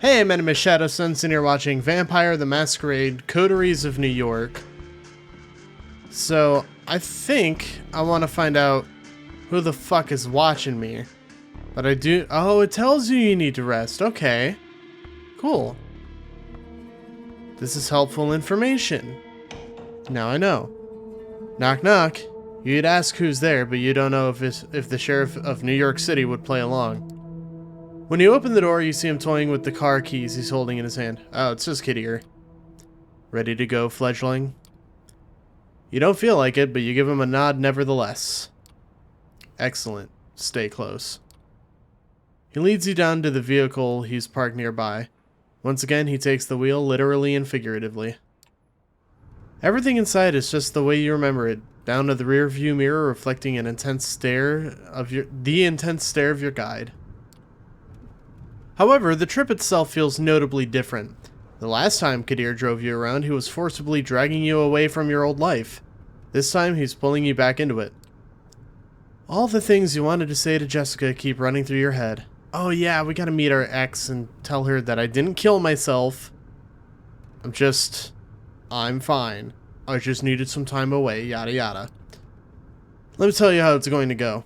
Hey, my name is Shadowsense, and you're watching Vampire the Masquerade, Coteries of New York. So, I think I want to find out who the fuck is watching me. But I do... Oh, it tells you need to rest. Okay. Cool. This is helpful information. Now I know. Knock knock. You'd ask who's there, but you don't know if the sheriff of New York City would play along. When you open the door, you see him toying with the car keys he's holding in his hand. Oh, it's just Kittier. Ready to go, fledgling? You don't feel like it, but you give him a nod nevertheless. Excellent. Stay close. He leads you down to the vehicle he's parked nearby. Once again, he takes the wheel, literally and figuratively. Everything inside is just the way you remember it, down to the rear view mirror reflecting an intense stare of the intense stare of your guide. However, the trip itself feels notably different. The last time Kadir drove you around, he was forcibly dragging you away from your old life. This time, he's pulling you back into it. All the things you wanted to say to Jessica keep running through your head. Oh yeah, we gotta meet our ex and tell her that I didn't kill myself. I'm fine. I just needed some time away, yada yada. Let me tell you how it's going to go.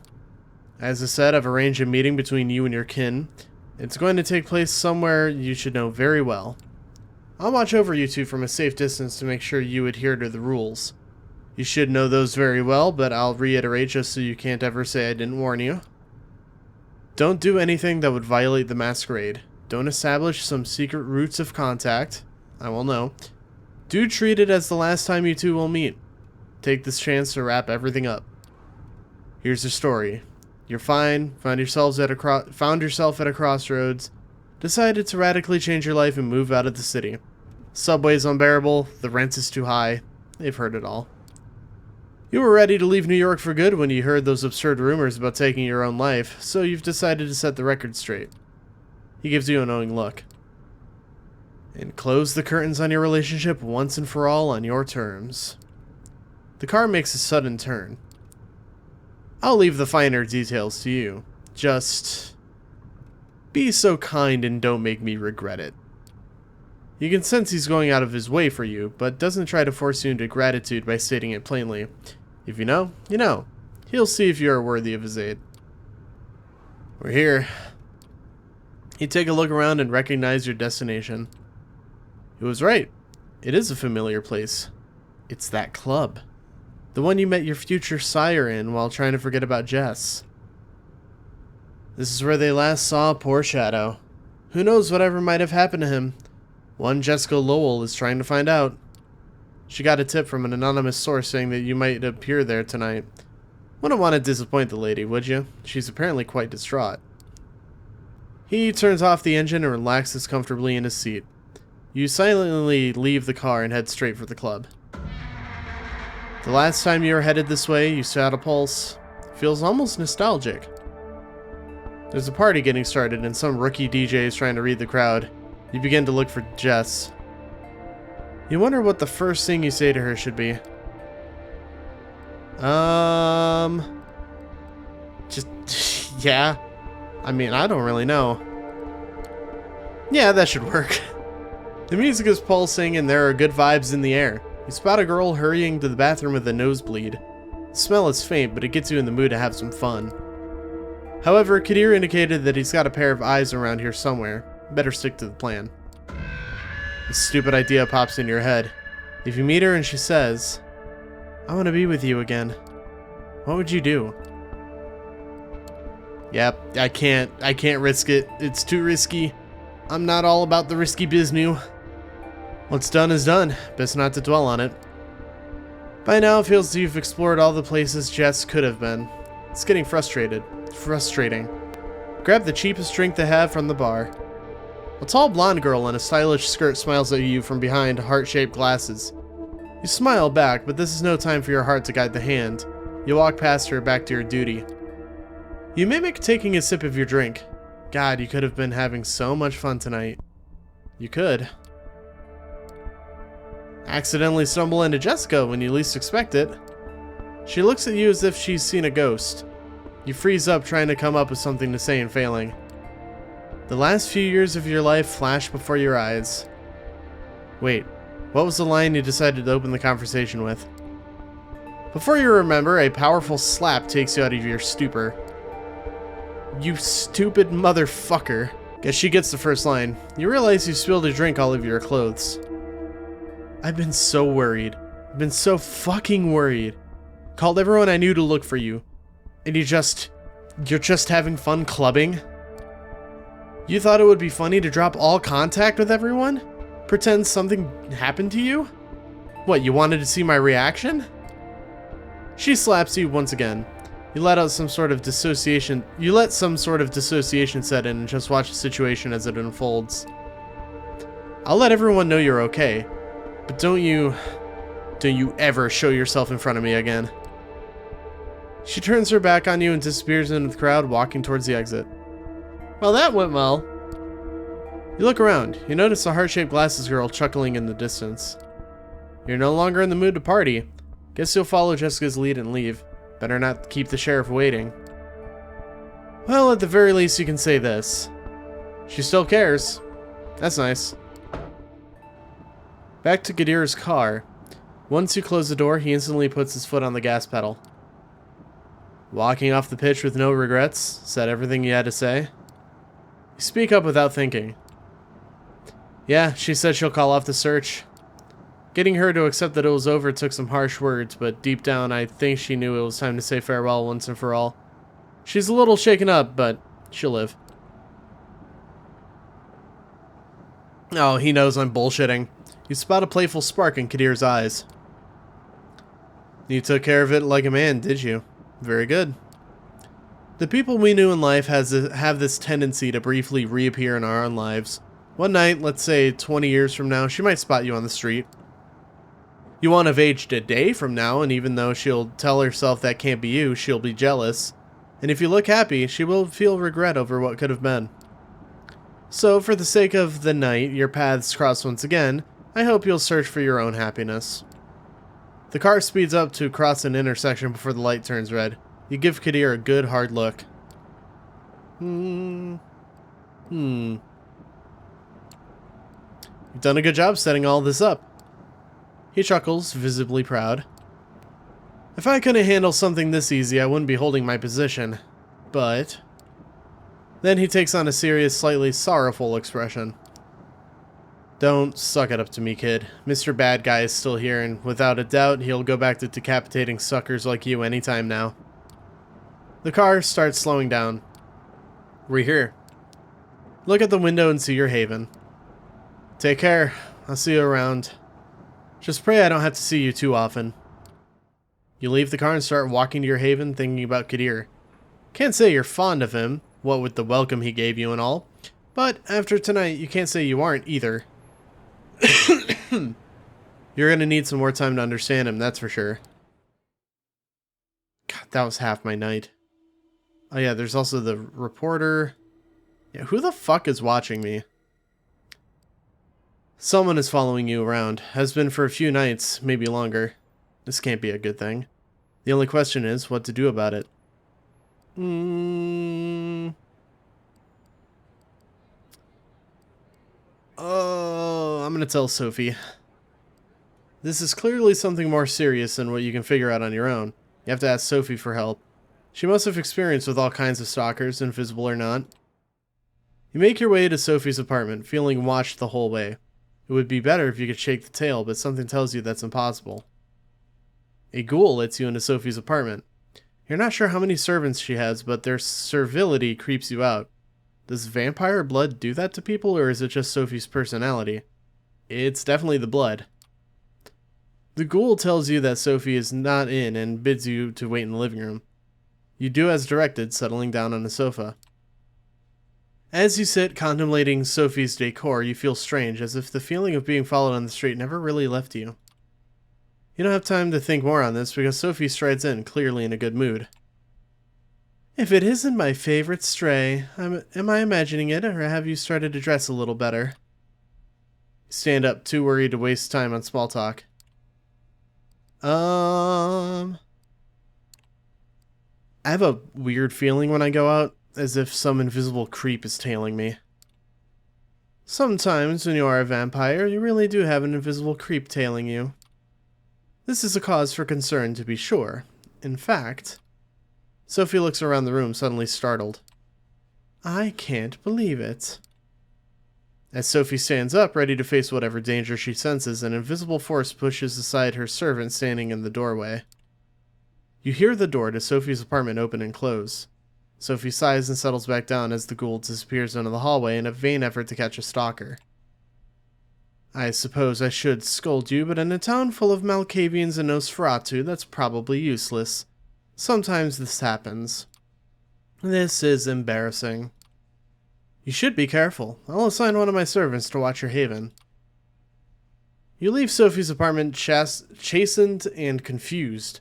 As I said, I've arranged a meeting between you and your kin. It's going to take place somewhere you should know very well. I'll watch over you two from a safe distance to make sure you adhere to the rules. You should know those very well, but I'll reiterate just so you can't ever say I didn't warn you. Don't do anything that would violate the masquerade. Don't establish some secret routes of contact. I will know. Do treat it as the last time you two will meet. Take this chance to wrap everything up. Here's the story. You're fine, found yourself at a crossroads, decided to radically change your life and move out of the city. Subway's unbearable, the rent is too high. They've heard it all. You were ready to leave New York for good when you heard those absurd rumors about taking your own life, so you've decided to set the record straight. He gives you a knowing look. And close the curtains on your relationship once and for all on your terms. The car makes a sudden turn. I'll leave the finer details to you. Just be so kind and don't make me regret it. You can sense he's going out of his way for you, but doesn't try to force you into gratitude by stating it plainly. If you know, you know. He'll see if you are worthy of his aid. We're here. You take a look around and recognize your destination. It was right. It is a familiar place. It's that club. The one you met your future sire in while trying to forget about Jess. This is where they last saw poor Shadow. Who knows whatever might have happened to him? One Jessica Lowell is trying to find out. She got a tip from an anonymous source saying that you might appear there tonight. Wouldn't want to disappoint the lady, would you? She's apparently quite distraught. He turns off the engine and relaxes comfortably in his seat. You silently leave the car and head straight for the club. The last time you were headed this way, you had a pulse. Feels almost nostalgic. There's a party getting started and some rookie DJ is trying to read the crowd. You begin to look for Jess. You wonder what the first thing you say to her should be. Yeah. I mean, I don't really know. Yeah, that should work. The music is pulsing and there are good vibes in the air. You spot a girl hurrying to the bathroom with a nosebleed. The smell is faint, but it gets you in the mood to have some fun. However, Kadir indicated that he's got a pair of eyes around here somewhere. Better stick to the plan. A stupid idea pops in your head. If you meet her and she says, "I want to be with you again," what would you do? Yep, I can't risk it. It's too risky. I'm not all about the risky business. What's done is done. Best not to dwell on it. By now, it feels you've explored all the places Jess could have been. It's getting frustrating. Grab the cheapest drink they have from the bar. A tall blonde girl in a stylish skirt smiles at you from behind heart-shaped glasses. You smile back, but this is no time for your heart to guide the hand. You walk past her back to your duty. You mimic taking a sip of your drink. God, you could have been having so much fun tonight. You could. Accidentally stumble into Jessica when you least expect it. She looks at you as if she's seen a ghost. You freeze up trying to come up with something to say and failing. The last few years of your life flash before your eyes. Wait, what was the line you decided to open the conversation with? Before you remember, a powerful slap takes you out of your stupor. You stupid motherfucker. Guess she gets the first line. You realize you spilled a drink all over your clothes. I've been so worried. I've been so fucking worried. Called everyone I knew to look for you. And you're just having fun clubbing? You thought it would be funny to drop all contact with everyone? Pretend something happened to you? What, you wanted to see my reaction? She slaps you once again. You let some sort of dissociation set in and just watch the situation as it unfolds. I'll let everyone know you're okay, but don't you ever show yourself in front of me again. She turns her back on you and disappears into the crowd, walking towards the exit. Well, that went well. You look around. You notice a heart-shaped glasses girl chuckling in the distance. You're no longer in the mood to party. Guess you'll follow Jessica's lead and leave. Better not keep the sheriff waiting. Well, at the very least you can say this. She still cares. That's nice. Back to Gadir's car. Once you close the door, he instantly puts his foot on the gas pedal. Walking off the pitch with no regrets? Said everything you had to say? You speak up without thinking. Yeah, she said she'll call off the search. Getting her to accept that it was over took some harsh words, but deep down I think she knew it was time to say farewell once and for all. She's a little shaken up, but she'll live. Oh, he knows I'm bullshitting. You spot a playful spark in Kadir's eyes. You took care of it like a man, did you? Very good. The people we knew in life have this tendency to briefly reappear in our own lives. One night, let's say 20 years from now, she might spot you on the street. You won't have aged a day from now, and even though she'll tell herself that can't be you, she'll be jealous. And if you look happy, she will feel regret over what could have been. So, for the sake of the night, your paths cross once again, I hope you'll search for your own happiness. The car speeds up to cross an intersection before the light turns red. You give Kadir a good hard look. You've done a good job setting all this up. He chuckles, visibly proud. If I couldn't handle something this easy, I wouldn't be holding my position. But... Then he takes on a serious, slightly sorrowful expression. Don't suck it up to me, kid. Mr. Bad Guy is still here, and without a doubt, he'll go back to decapitating suckers like you anytime now. The car starts slowing down. We're here. Look at the window and see your haven. Take care. I'll see you around. Just pray I don't have to see you too often. You leave the car and start walking to your haven, thinking about Kadir. Can't say you're fond of him, what with the welcome he gave you and all, but after tonight, you can't say you aren't either. You're gonna need some more time to understand him, that's for sure. God, that was half my night. Oh yeah, there's also the reporter. Yeah, who the fuck is watching me? Someone is following you around. Has been for a few nights, maybe longer. This can't be a good thing. The only question is what to do about it. Oh, I'm gonna tell Sophie. This is clearly something more serious than what you can figure out on your own. You have to ask Sophie for help. She must have experience with all kinds of stalkers, invisible or not. You make your way to Sophie's apartment, feeling watched the whole way. It would be better if you could shake the tail, but something tells you that's impossible. A ghoul lets you into Sophie's apartment. You're not sure how many servants she has, but their servility creeps you out. Does vampire blood do that to people, or is it just Sophie's personality? It's definitely the blood. The ghoul tells you that Sophie is not in and bids you to wait in the living room. You do as directed, settling down on a sofa. As you sit contemplating Sophie's decor, you feel strange, as if the feeling of being followed on the street never really left you. You don't have time to think more on this because Sophie strides in, clearly in a good mood. If it isn't my favorite stray, am I imagining it, or have you started to dress a little better? You stand up, too worried to waste time on small talk. I have a weird feeling when I go out, as if some invisible creep is tailing me. Sometimes, when you are a vampire, you really do have an invisible creep tailing you. This is a cause for concern, to be sure. In fact, Sophie looks around the room, suddenly startled. I can't believe it. As Sophie stands up, ready to face whatever danger she senses, an invisible force pushes aside her servant standing in the doorway. You hear the door to Sophie's apartment open and close. Sophie sighs and settles back down as the ghoul disappears into the hallway in a vain effort to catch a stalker. I suppose I should scold you, but in a town full of Malkavians and Nosferatu, that's probably useless. Sometimes this happens. This is embarrassing. You should be careful. I'll assign one of my servants to watch your haven. You leave Sophie's apartment chastened and confused.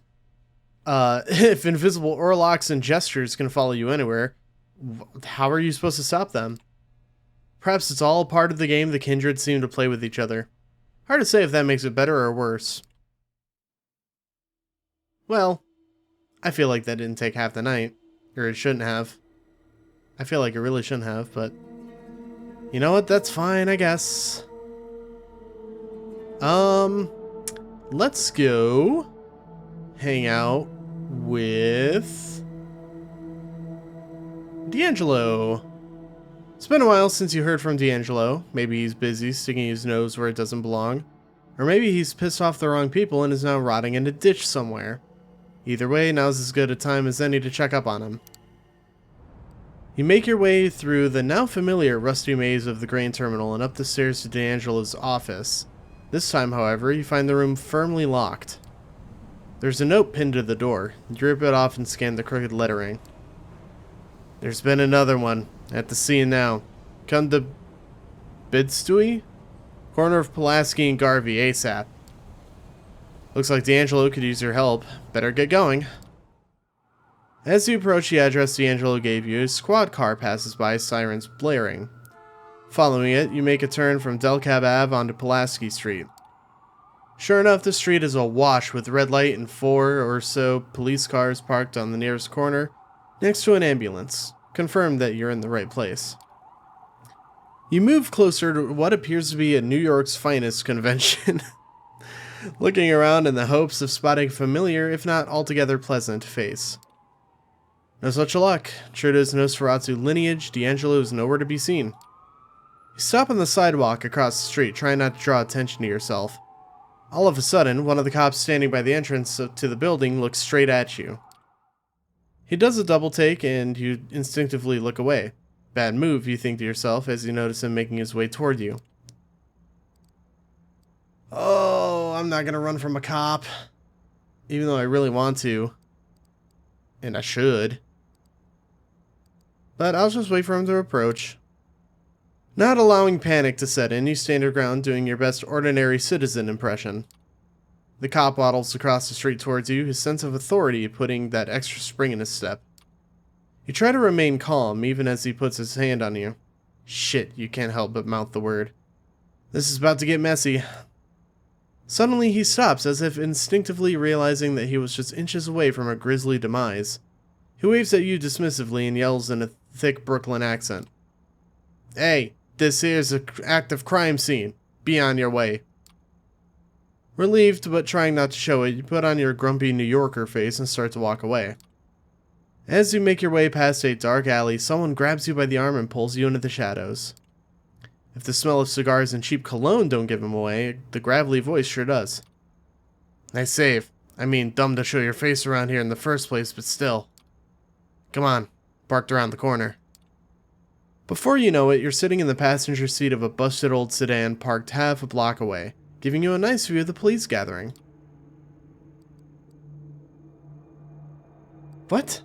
If invisible orlocks and gestures can follow you anywhere, how are you supposed to stop them? Perhaps it's all part of the game the kindred seem to play with each other. Hard to say if that makes it better or worse. Well, I feel like that didn't take half the night. Or it shouldn't have. I feel like it really shouldn't have, but... You know what? That's fine, I guess. Let's go hang out with D'Angelo. It's been a while since you heard from D'Angelo. Maybe he's busy sticking his nose where it doesn't belong. Or maybe he's pissed off the wrong people and is now rotting in a ditch somewhere. Either way, now's as good a time as any to check up on him. You make your way through the now familiar rusty maze of the grain terminal and up the stairs to D'Angelo's office. This time, however, you find the room firmly locked. There's a note pinned to the door. You rip it off and scan the crooked lettering. There's been another one. At the scene now. Come to Bidstui? Corner of Pulaski and Garvey, ASAP. Looks like D'Angelo could use your help. Better get going. As you approach the address D'Angelo gave you, a squad car passes by, sirens blaring. Following it, you make a turn from Delcab Ave onto Pulaski Street. Sure enough, the street is awash with red light and 4 or so police cars parked on the nearest corner, next to an ambulance. Confirm that you're in the right place. You move closer to what appears to be a New York's finest convention, looking around in the hopes of spotting a familiar, if not altogether pleasant, face. No such luck. True to his Nosferatu lineage, D'Angelo is nowhere to be seen. You stop on the sidewalk across the street, trying not to draw attention to yourself. All of a sudden, one of the cops standing by the entrance to the building looks straight at you. He does a double take, and you instinctively look away. Bad move, you think to yourself, as you notice him making his way toward you. Oh, I'm not gonna run from a cop. Even though I really want to. And I should. But I'll just wait for him to approach. Not allowing panic to set in, you stand your ground doing your best ordinary citizen impression. The cop waddles across the street towards you, his sense of authority putting that extra spring in his step. You try to remain calm, even as he puts his hand on you. Shit, you can't help but mouth the word. This is about to get messy. Suddenly he stops, as if instinctively realizing that he was just inches away from a grisly demise. He waves at you dismissively and yells in a thick Brooklyn accent. Hey, this here's an active crime scene. Be on your way. Relieved, but trying not to show it, you put on your grumpy New Yorker face and start to walk away. As you make your way past a dark alley, someone grabs you by the arm and pulls you into the shadows. If the smell of cigars and cheap cologne don't give him away, the gravelly voice sure does. Nice save. I mean, dumb to show your face around here in the first place, but still. Come on. Parked around the corner. Before you know it, you're sitting in the passenger seat of a busted old sedan parked half a block away, giving you a nice view of the police gathering. What?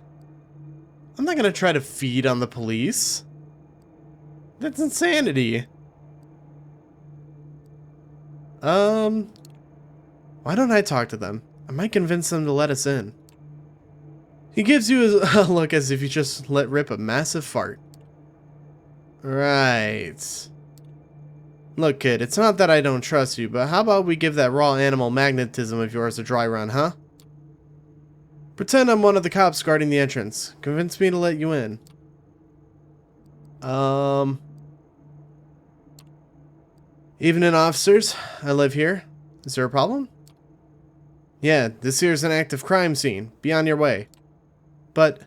I'm not gonna try to feed on the police. That's insanity. Why don't I talk to them? I might convince them to let us in. He gives you a look as if you just let rip a massive fart. Right. Look, kid, it's not that I don't trust you, but how about we give that raw animal magnetism of yours a dry run, huh? Pretend I'm one of the cops guarding the entrance. Convince me to let you in. Evening, officers. I live here. Is there a problem? Yeah, this here's an active crime scene. Be on your way. But,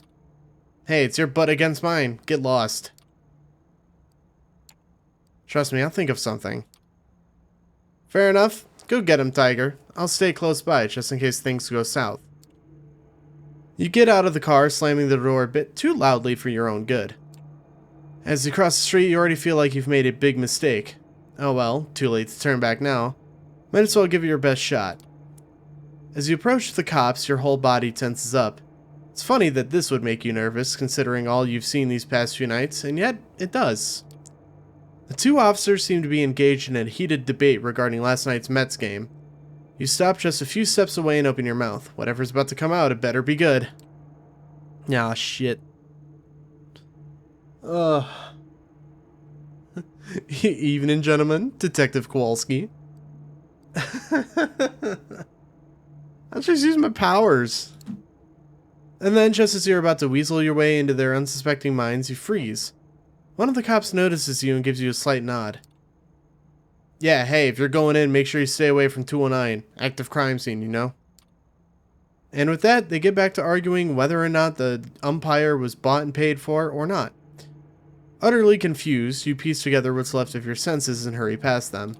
hey, it's your butt against mine. Get lost. Trust me, I'll think of something. Fair enough. Go get him, Tiger. I'll stay close by just in case things go south. You get out of the car, slamming the door a bit too loudly for your own good. As you cross the street, you already feel like you've made a big mistake. Oh well, too late to turn back now. Might as well give it your best shot. As you approach the cops, your whole body tenses up. It's funny that this would make you nervous, considering all you've seen these past few nights, and yet, it does. The two officers seem to be engaged in a heated debate regarding last night's Mets game. You stop just a few steps away and open your mouth. Whatever's about to come out, it better be good. Ah, shit. Ugh. Evening, gentlemen. Detective Kowalski. I'll just use my powers. And then, just as you're about to weasel your way into their unsuspecting minds, you freeze. One of the cops notices you and gives you a slight nod. Yeah, hey, if you're going in, make sure you stay away from 209. Active crime scene, you know? And with that, they get back to arguing whether or not the umpire was bought and paid for or not. Utterly confused, you piece together what's left of your senses and hurry past them.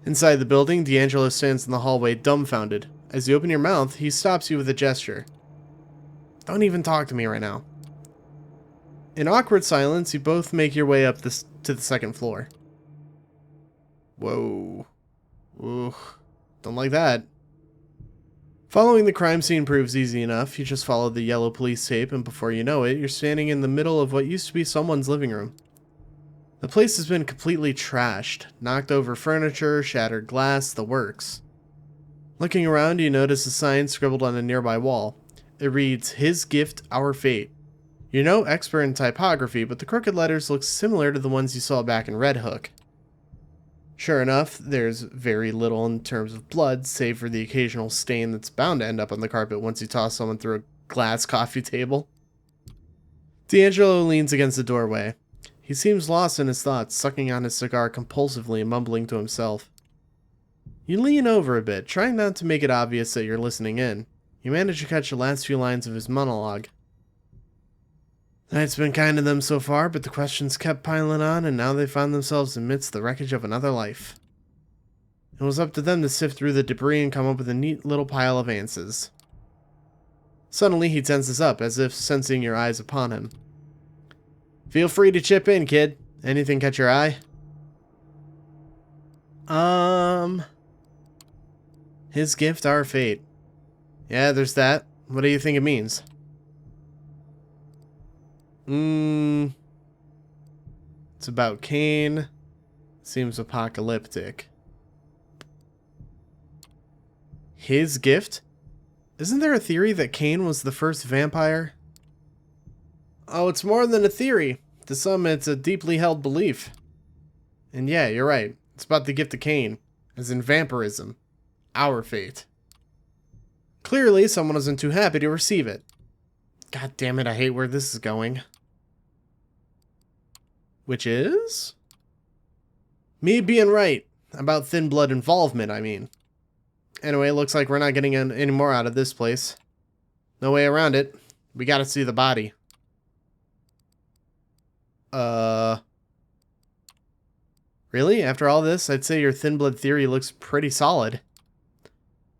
Inside the building, D'Angelo stands in the hallway dumbfounded. As you open your mouth, he stops you with a gesture. Don't even talk to me right now. In awkward silence, you both make your way up to the second floor. Whoa. Ooh. Don't like that. Following the crime scene proves easy enough. You just follow the yellow police tape, and before you know it, you're standing in the middle of what used to be someone's living room. The place has been completely trashed. Knocked over furniture, shattered glass, the works. Looking around, you notice a sign scribbled on a nearby wall. It reads, "His gift, our fate." You're no expert in typography, but the crooked letters look similar to the ones you saw back in Red Hook. Sure enough, there's very little in terms of blood, save for the occasional stain that's bound to end up on the carpet once you toss someone through a glass coffee table. D'Angelo leans against the doorway. He seems lost in his thoughts, sucking on his cigar compulsively and mumbling to himself. You lean over a bit, trying not to make it obvious that you're listening in. You manage to catch the last few lines of his monologue. The night's been kind to them so far, but the questions kept piling on, and now they found themselves amidst the wreckage of another life. It was up to them to sift through the debris and come up with a neat little pile of answers. Suddenly, he tenses up, as if sensing your eyes upon him. Feel free to chip in, kid. Anything catch your eye? His gift, our fate. Yeah, there's that. What do you think it means? It's about Cain. Seems apocalyptic. His gift? Isn't there a theory that Cain was the first vampire? Oh, it's more than a theory. To some, it's a deeply held belief. And yeah, you're right. It's about the gift of Cain, as in vampirism. Our fate. Clearly, someone isn't too happy to receive it. God damn it, I hate where this is going. Which is? Me being right. About thin blood involvement, I mean. Anyway, looks like we're not getting any more out of this place. No way around it. We gotta see the body. Really? After all this, I'd say your thin blood theory looks pretty solid.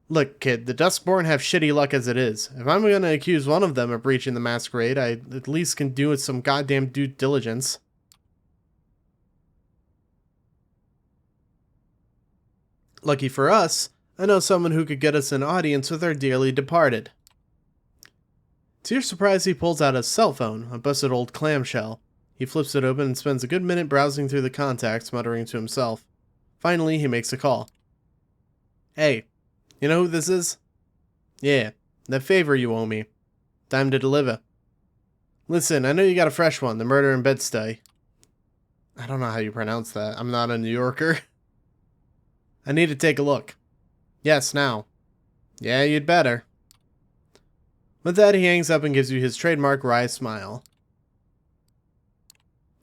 Look, kid, the Duskborn have shitty luck as it is. If I'm gonna accuse one of them of breaching the Masquerade, I at least can do it some goddamn due diligence. Lucky for us, I know someone who could get us an audience with our dearly departed. To your surprise, he pulls out a cell phone, a busted old clamshell. He flips it open and spends a good minute browsing through the contacts, muttering to himself. Finally, he makes a call. Hey, you know who this is? Yeah, that favor you owe me. Time to deliver. Listen, I know you got a fresh one, the murder in Bed-Stuy. I don't know how you pronounce that. I'm not a New Yorker. I need to take a look. Yes, now. Yeah, you'd better. With that, he hangs up and gives you his trademark wry smile.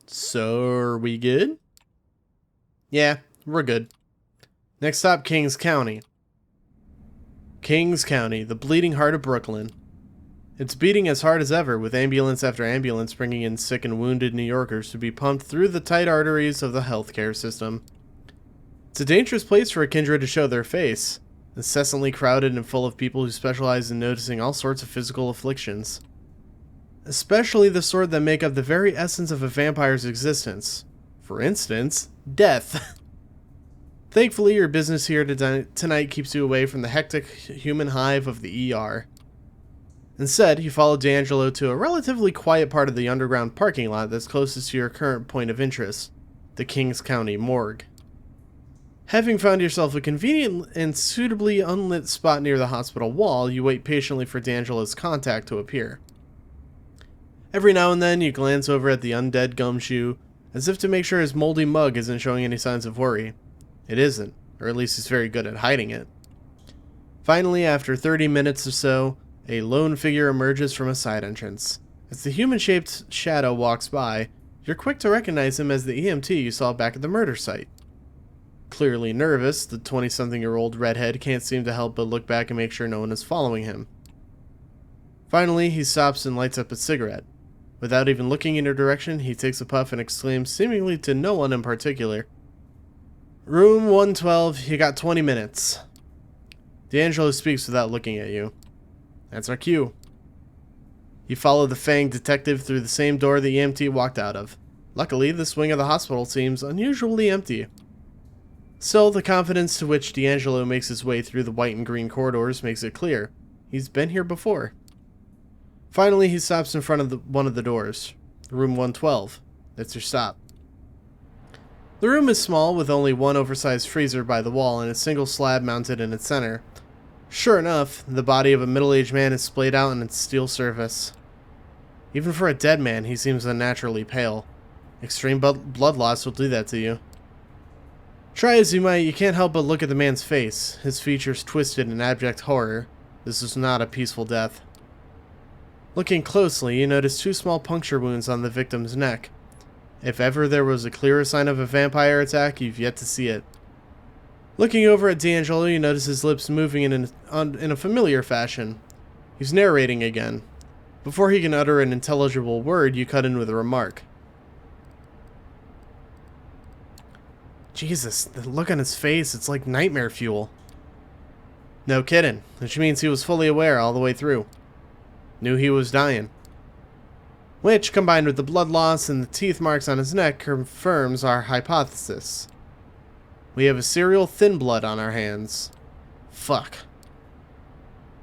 So, are we good? Yeah, We're good. Next stop, Kings County. Kings County, the bleeding heart of Brooklyn. It's beating as hard as ever, with ambulance after ambulance bringing in sick and wounded New Yorkers to be pumped through the tight arteries of the healthcare system. It's a dangerous place for a kindred to show their face, incessantly crowded and full of people who specialize in noticing all sorts of physical afflictions. Especially the sort that make up the very essence of a vampire's existence. For instance, death. Thankfully, your business here tonight keeps you away from the hectic human hive of the ER. Instead, you follow D'Angelo to a relatively quiet part of the underground parking lot that's closest to your current point of interest, the Kings County morgue. Having found yourself a convenient and suitably unlit spot near the hospital wall, you wait patiently for D'Angelo's contact to appear. Every now and then, you glance over at the undead gumshoe, as if to make sure his moldy mug isn't showing any signs of worry. It isn't, or at least he's very good at hiding it. Finally, after 30 minutes or so, a lone figure emerges from a side entrance. As the human-shaped shadow walks by, you're quick to recognize him as the EMT you saw back at the murder site. Clearly nervous, the 20-something-year-old redhead can't seem to help but look back and make sure no one is following him. Finally, he stops and lights up a cigarette. Without even looking in your direction, he takes a puff and exclaims, seemingly to no one in particular, "Room 112, you got 20 minutes. D'Angelo speaks without looking at you. That's our cue. You follow the fanged detective through the same door the EMT walked out of. Luckily, this wing of the hospital seems unusually empty. Still, the confidence to which D'Angelo makes his way through the white and green corridors makes it clear. He's been here before. Finally, he stops in front of one of the doors. Room 112. That's your stop. The room is small, with only one oversized freezer by the wall and a single slab mounted in its center. Sure enough, the body of a middle-aged man is splayed out on its steel surface. Even for a dead man, he seems unnaturally pale. Extreme blood loss will do that to you. Try as you might, you can't help but look at the man's face, his features twisted in abject horror. This is not a peaceful death. Looking closely, you notice two small puncture wounds on the victim's neck. If ever there was a clearer sign of a vampire attack, you've yet to see it. Looking over at D'Angelo, you notice his lips moving in a familiar fashion. He's narrating again. Before he can utter an intelligible word, you cut in with a remark. Jesus, the look on his face, it's like nightmare fuel. No kidding, which means he was fully aware all the way through. Knew he was dying. Which, combined with the blood loss and the teeth marks on his neck, confirms our hypothesis. We have a serial thin blood on our hands. Fuck.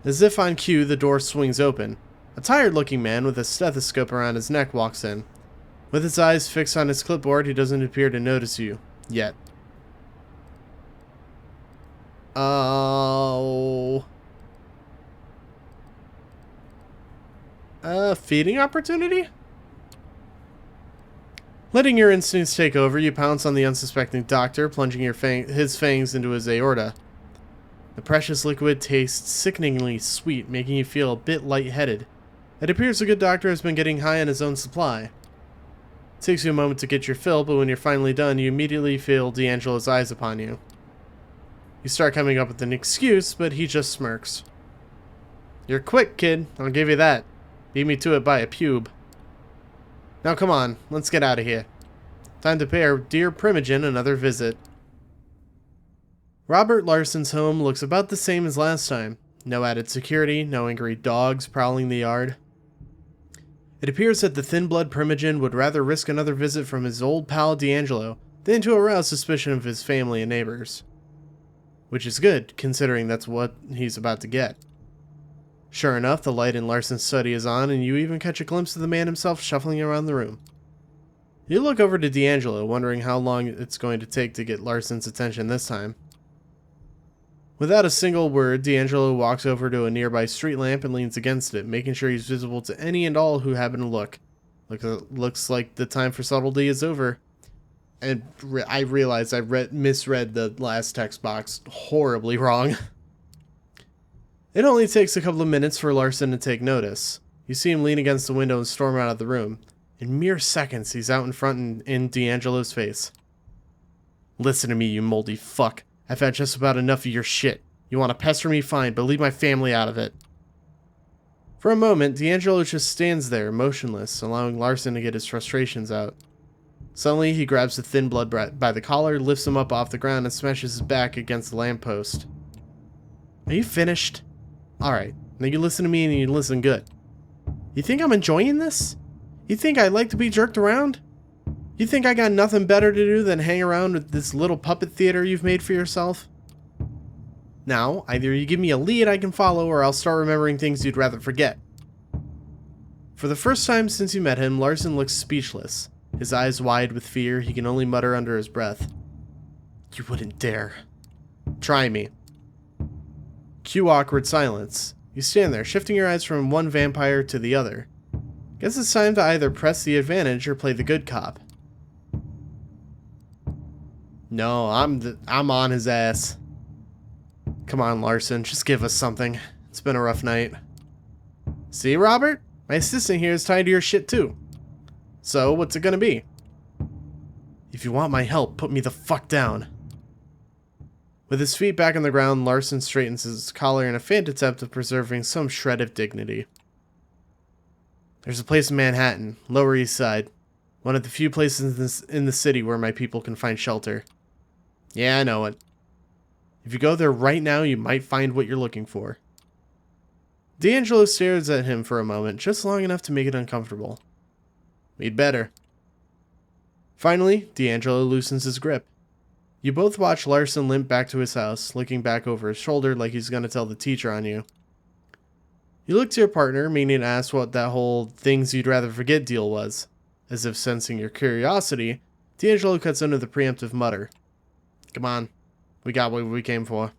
As if on cue, the door swings open. A tired-looking man with a stethoscope around his neck walks in. With his eyes fixed on his clipboard, he doesn't appear to notice you. Yet. Oh. Feeding opportunity? Letting your instincts take over, you pounce on the unsuspecting doctor, plunging his fangs into his aorta. The precious liquid tastes sickeningly sweet, making you feel a bit lightheaded. It appears the good doctor has been getting high on his own supply. It takes you a moment to get your fill, but when you're finally done, you immediately feel D'Angelo's eyes upon you. You start coming up with an excuse, but he just smirks. You're quick, kid. I'll give you that. Beat me to it by a pube. Now come on, let's get out of here. Time to pay our dear Primogen another visit. Robert Larson's home looks about the same as last time. No added security, no angry dogs prowling the yard. It appears that the thin-blood Primogen would rather risk another visit from his old pal D'Angelo than to arouse suspicion of his family and neighbors. Which is good, considering that's what he's about to get. Sure enough, the light in Larson's study is on, and you even catch a glimpse of the man himself shuffling around the room. You look over to D'Angelo, wondering how long it's going to take to get Larson's attention this time. Without a single word, D'Angelo walks over to a nearby street lamp and leans against it, making sure he's visible to any and all who happen to look. Looks like the time for subtlety is over. And I realized I misread the last text box horribly wrong. It only takes a couple of minutes for Larson to take notice. You see him lean against the window and storm out of the room. In mere seconds, he's out in front and in D'Angelo's face. Listen to me, you moldy fuck. I've had just about enough of your shit. You want to pester me, fine, but leave my family out of it. For a moment, D'Angelo just stands there, motionless, allowing Larson to get his frustrations out. Suddenly, he grabs the thin blood by the collar, lifts him up off the ground, and smashes his back against the lamppost. Are you finished? Alright, now you listen to me and you listen good. You think I'm enjoying this? You think I like to be jerked around? You think I got nothing better to do than hang around with this little puppet theater you've made for yourself? Now, either you give me a lead I can follow, or I'll start remembering things you'd rather forget. For the first time since you met him, Larson looks speechless. His eyes wide with fear, he can only mutter under his breath. You wouldn't dare. Try me. Cue awkward silence. You stand there, shifting your eyes from one vampire to the other. Guess it's time to either press the advantage or play the good cop. No, I'm on his ass. Come on, Larson, just give us something. It's been a rough night. See, Robert? My assistant here is tied to your shit too. So, what's it gonna be? If you want my help, put me the fuck down. With his feet back on the ground, Larson straightens his collar in a faint attempt of preserving some shred of dignity. There's a place in Manhattan, Lower East Side. One of the few places in the city where my people can find shelter. Yeah, I know it. If you go there right now, you might find what you're looking for. D'Angelo stares at him for a moment, just long enough to make it uncomfortable. We'd better. Finally, D'Angelo loosens his grip. You both watch Larson limp back to his house, looking back over his shoulder like he's going to tell the teacher on you. You look to your partner, meaning to ask what that whole things you'd rather forget deal was. As if sensing your curiosity, D'Angelo cuts into the preemptive mutter. Come on. We got what we came for.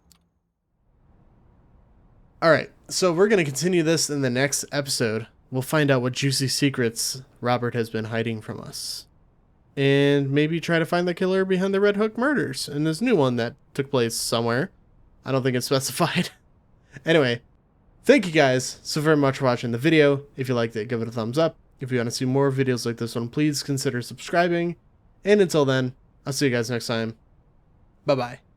Alright, so we're going to continue this in the next episode. We'll find out what juicy secrets Robert has been hiding from us. And maybe try to find the killer behind the Red Hook murders and this new one that took place somewhere. I don't think it's specified. Anyway, thank you guys so very much for watching the video. If you liked it, give it a thumbs up. If you want to see more videos like this one, please consider subscribing. And until then, I'll see you guys next time. Bye-bye.